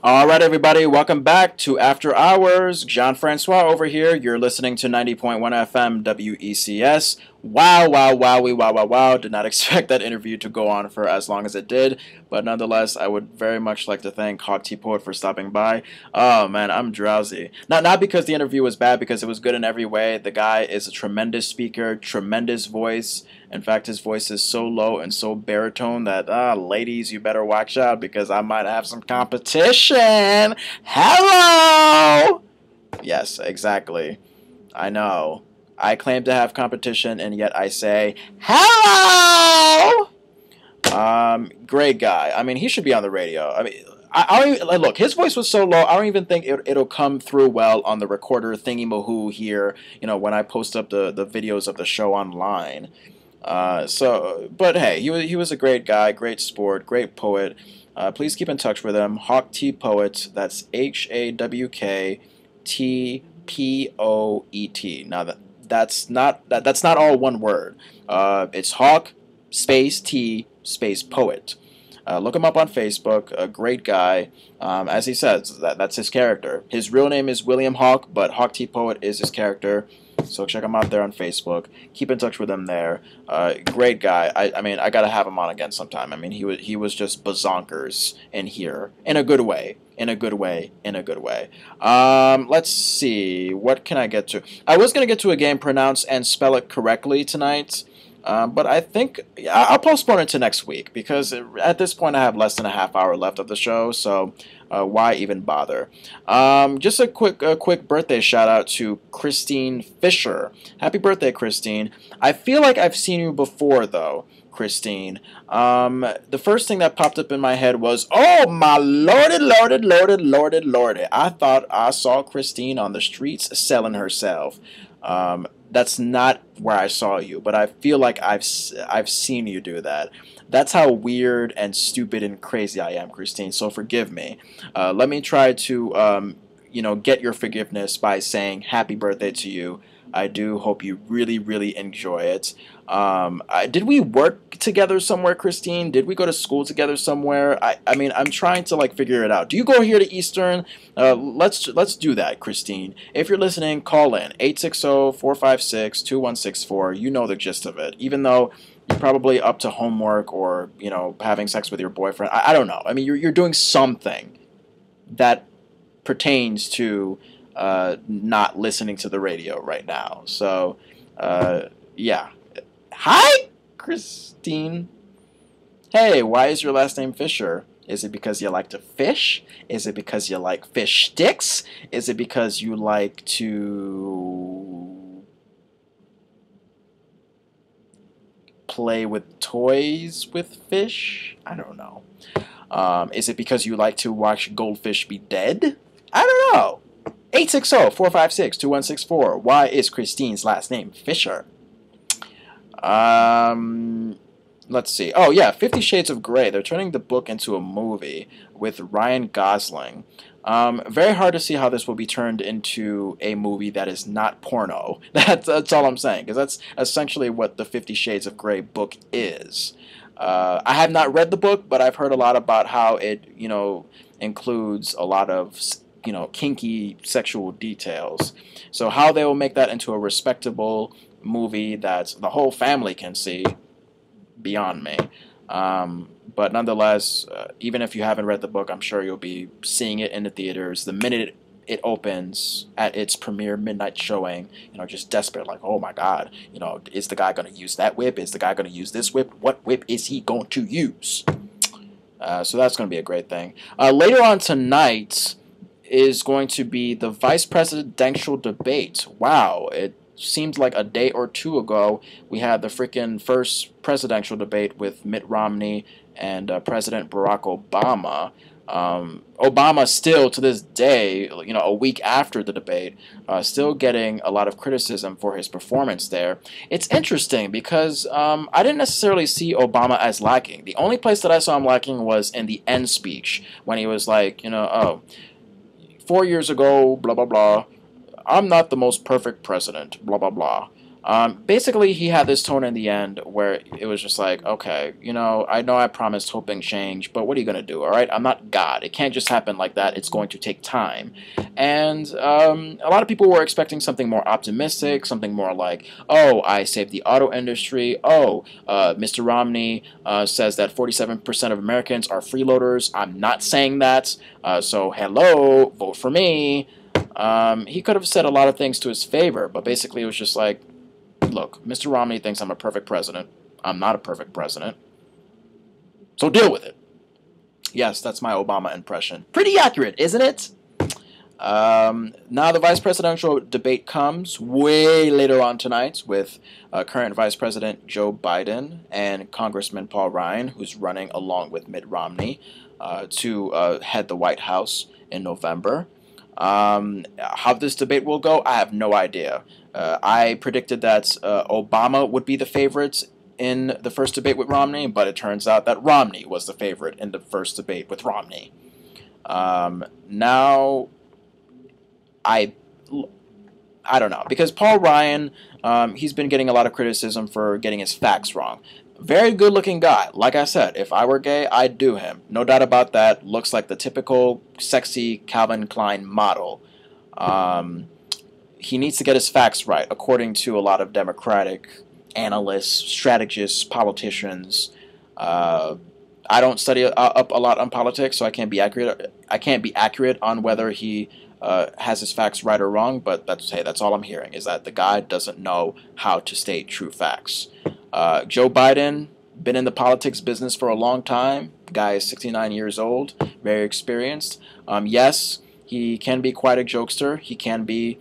All right, everybody, welcome back to After Hours. Jon Francois over here. You're listening to 90.1 FM WECS. Wow, wow, wowie, wow, wow, wow. Did not expect that interview to go on for as long as it did, but nonetheless, I would very much like to thank Hawk Tea Poet for stopping by. Oh, man, I'm drowsy. Not because the interview was bad, because it was good in every way. The guy is a tremendous speaker, tremendous voice. In fact, his voice is so low and so baritone that, ladies, you better watch out because I might have some competition. Hello! Yes, exactly. I know. I claim to have competition, and yet I say, hello! Great guy. I mean, he should be on the radio. I mean, I don't even, look, his voice was so low, I don't even think it'll come through well on the recorder thingy-mahoo here, when I post up the videos of the show online. But hey, he was a great guy, great sport, great poet. Please keep in touch with him. Hawk T Poet. That's HAWKTPOET. Now that's not all one word. It's Hawk space T space Poet. Look him up on Facebook. A great guy. As he says, that's his character. His real name is William Hawk, but Hawk T Poet is his character. So check him out there on Facebook. Keep in touch with him there. Great guy. I mean, I gotta have him on again sometime. I mean, he was just bazonkers in here in a good way. In a good way. In a good way. Let's see. What can I get to? I was gonna get to a game, pronounce and spell it correctly tonight. But I think I'll postpone it to next week because at this point I have less than a half hour left of the show, so why even bother? Just a quick birthday shout out to Christine Fisher. Happy birthday, Christine. I feel like I've seen you before though, Christine. The first thing that popped up in my head was, oh my lordy, lordy, lordy, lordy, lordy. I thought I saw Christine on the streets selling herself. That's not where I saw you, but I feel like I've seen you do that. That's how weird and stupid and crazy I am, Christine. So forgive me. Let me try to get your forgiveness by saying happy birthday to you. I do hope you really, really enjoy it. Did we work together somewhere, Christine? Did we go to school together somewhere? I mean, I'm trying to figure it out. Do you go here to Eastern? Let's do that, Christine. If you're listening, call in 860-456-2164. You know the gist of it. Even though you're probably up to homework or having sex with your boyfriend. I don't know. I mean, you're doing something that pertains to not listening to the radio right now. So, yeah. Hi, Christine. Hey, why is your last name Fisher? Is it because you like to fish? Is it because you like fish sticks? Is it because you like to play with toys with fish? I don't know. Is it because you like to watch goldfish be dead? I don't know. 860-456-2164. Why is Christine's last name Fisher? Let's see. Oh, yeah, 50 Shades of Grey. They're turning the book into a movie with Ryan Gosling. Very hard to see how this will be turned into a movie that is not porno. That's all I'm saying, because that's essentially what the 50 Shades of Grey book is. I have not read the book, but I've heard a lot about how it, includes a lot of kinky sexual details. So how they will make that into a respectable movie that the whole family can see, beyond me. But nonetheless, even if you haven't read the book, I'm sure you'll be seeing it in the theaters the minute it opens at its premiere midnight showing. Just desperate, like, oh my God, is the guy going to use that whip? Is the guy going to use this whip? What whip is he going to use? So that's going to be a great thing. Later on tonight is going to be the vice presidential debate. Wow, it seemed like a day or two ago we had the freaking first presidential debate with Mitt Romney and President Barack Obama. Obama still, to this day, a week after the debate, still getting a lot of criticism for his performance there. It's interesting because I didn't necessarily see Obama as lacking. The only place that I saw him lacking was in the end speech when he was like, 4 years ago, blah, blah, blah, I'm not the most perfect president, blah, blah, blah. Basically, he had this tone in the end where it was just like, okay, I know I promised hope and change, but what are you going to do, all right? I'm not God. It can't just happen like that. It's going to take time. And a lot of people were expecting something more optimistic, something more like, oh, I saved the auto industry. Oh, Mr. Romney says that 47% of Americans are freeloaders. I'm not saying that. So, hello, vote for me. He could have said a lot of things to his favor, but basically it was just like, look, Mr. Romney thinks I'm a perfect president. I'm not a perfect president. So deal with it. Yes, that's my Obama impression. Pretty accurate, isn't it? Now the vice presidential debate comes way later on tonight with current Vice President Joe Biden and Congressman Paul Ryan, who's running along with Mitt Romney to head the White House in November. How this debate will go, I have no idea. I predicted that Obama would be the favorite in the first debate with Romney, but it turns out that Romney was the favorite in the first debate with Romney. Now, I don't know, because Paul Ryan, he's been getting a lot of criticism for getting his facts wrong. Very good looking guy. Like I said, if I were gay, I'd do him. No doubt about that. Looks like the typical sexy Calvin Klein model. He needs to get his facts right, according to a lot of Democratic analysts, strategists, politicians. I don't study up a lot on politics, so I can't be accurate. I can't be accurate on whether he has his facts right or wrong. But that's all I'm hearing, is that the guy doesn't know how to state true facts. Joe Biden, been in the politics business for a long time. Guy is 69 years old, very experienced. Yes, he can be quite a jokester. He can be,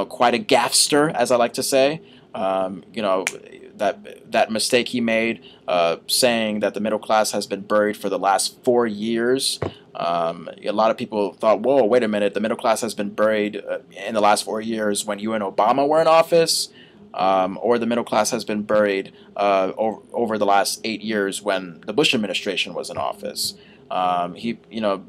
quite a gaffster, as I like to say. That mistake he made, saying that the middle class has been buried for the last 4 years. A lot of people thought, whoa, wait a minute, the middle class has been buried in the last 4 years when you and Obama were in office? Or the middle class has been buried over the last 8 years when the Bush administration was in office. He,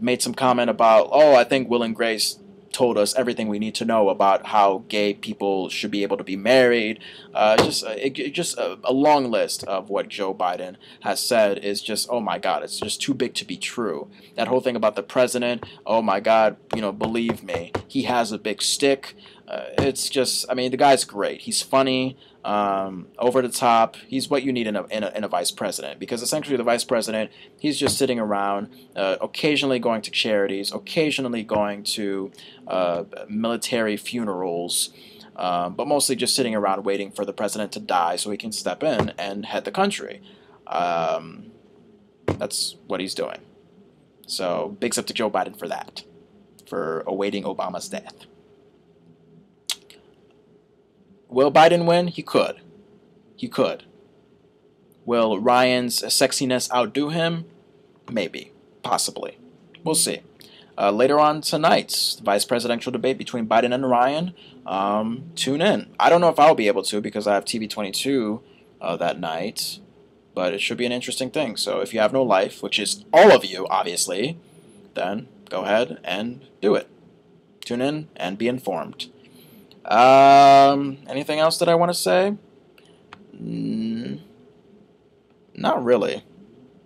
made some comment about, oh, I think Will and Grace told us everything we need to know about how gay people should be able to be married. Just a long list of what Joe Biden has said is just, oh my God, it's just too big to be true. That whole thing about the president, oh my God, believe me, he has a big stick. It's just, I mean, the guy's great. He's funny, over the top. He's what you need in a vice president, because essentially the vice president, he's just sitting around, occasionally going to charities, occasionally going to military funerals, but mostly just sitting around waiting for the president to die so he can step in and head the country. That's what he's doing. So bigs up to Joe Biden for that, for awaiting Obama's death. Will Biden win? He could. He could. Will Ryan's sexiness outdo him? Maybe. Possibly. We'll see. Later on tonight, the vice presidential debate between Biden and Ryan. Tune in. I don't know if I'll be able to because I have TV 22 that night, but it should be an interesting thing. So if you have no life, which is all of you, obviously, then go ahead and do it. Tune in and be informed. Anything else that I want to say? Not really.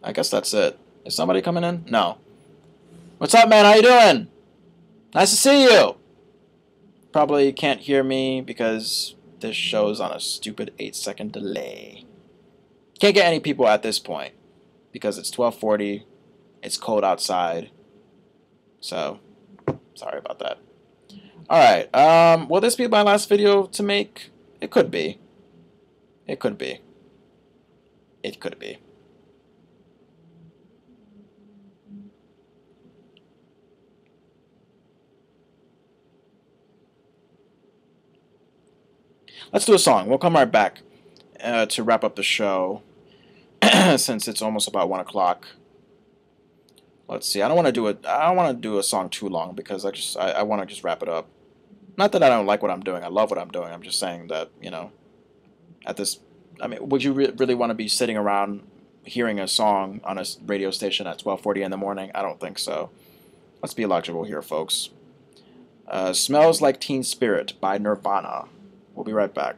I guess that's it. Is somebody coming in? No. What's up, man? How you doing? Nice to see you. Probably can't hear me because this show's on a stupid 8-second delay. Can't get any people at this point because it's 12:40. It's cold outside. So, sorry about that. Alright, will this be my last video to make? It could be. It could be. It could be. Let's do a song. We'll come right back to wrap up the show since it's almost about 1 o'clock. Let's see. I don't want to do a song too long because I want to just wrap it up. Not that I don't like what I'm doing. I love what I'm doing. I'm just saying that, at this, I mean, would you really want to be sitting around hearing a song on a radio station at 12:40 in the morning? I don't think so. Let's be logical here, folks. Smells Like Teen Spirit by Nirvana. We'll be right back.